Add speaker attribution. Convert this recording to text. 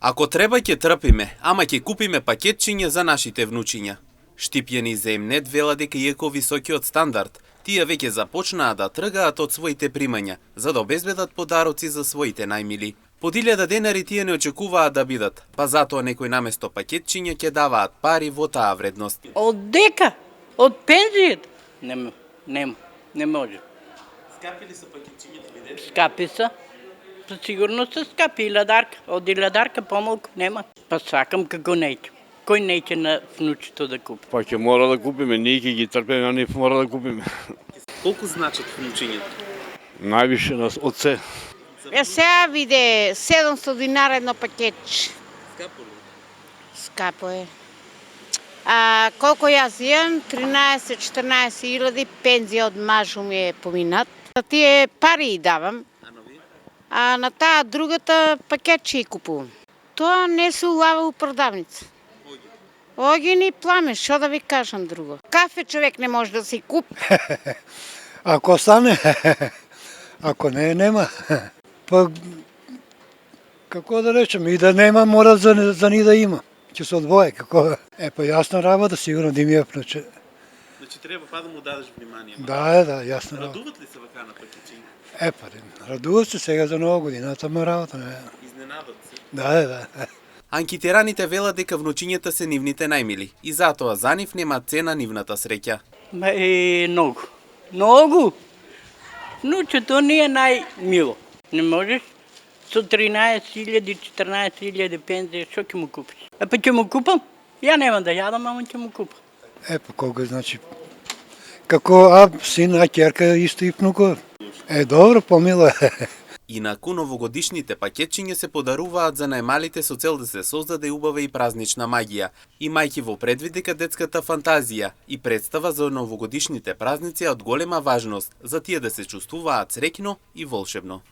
Speaker 1: Ако треба ќе трпиме, ама ќе купиме пакетчиња за нашите внучиња. Штипјани земнет вела дека иако високиот стандард, тие веќе започнаа да тргаат од своите примања, за да обезбедат подароци за своите најмили. По 1000 денари тие не очекуваат да бидат, па затоа некој наместо пакетчиња ќе даваат пари во таа вредност.
Speaker 2: Од дека? Од пензијата? Не може.
Speaker 1: Скапи ли се пакетчињата видели?
Speaker 2: Скапи се. Със сигурност са скапи и ладарка. От и ладарка по-малко нема. Па сакам како неќе. Кој неќе на внучето да купи?
Speaker 3: Па ќе мора да купиме, ние ќе ги трпиме, а ние мора да купиме.
Speaker 1: Колку значат внучињата?
Speaker 3: Највише нас од се.
Speaker 4: Сега виде 700 динара едно пакетче.
Speaker 1: Скапо ли?
Speaker 4: Скапо е. Колко јас имам? 13-14 илјади, пензија од мажу ми е поминат. Тие пари давам, а на таа другата пакетче купувам. Тоа не се улава у продавница. Оген и пламен, што да ви кажам друго. Кафе човек не може да си купи.
Speaker 5: Ако стане, ако не, нема. Па, како да речем, и да нема, мора за ни да има. Ќе се одвое, како па јасна работа, сигурно да ми е внуче.
Speaker 1: Значи треба па да му дадеш внимание.
Speaker 5: Да, јасна работа.
Speaker 1: Радуват ли се вака на пакетчиња?
Speaker 5: Радуват се сега за нова година, тама работа не.
Speaker 1: Изненадат се.
Speaker 5: Да.
Speaker 1: Анкетираните велат дека внучињата се нивните најмили и затоа за нив нема цена нивната среќа.
Speaker 2: Многу. Многу. Внучето ни е најмило. Не можеш со 13.000, 14.000 пензија, што ќе му купиш? Па ќе му купам. Ја нема да јадам, ама ќе му купам.
Speaker 5: Па кога значи, како син, ќерка исто и внуко. Добро, помило е.
Speaker 1: Инаку новогодишните пакетчиња се подаруваат за најмалите со цел да се создаде убава и празнична магија, имајќи во предвид дека детската фантазија и представа за новогодишните празници е од голема важност за тие да се чувствуваат среќно и волшебно.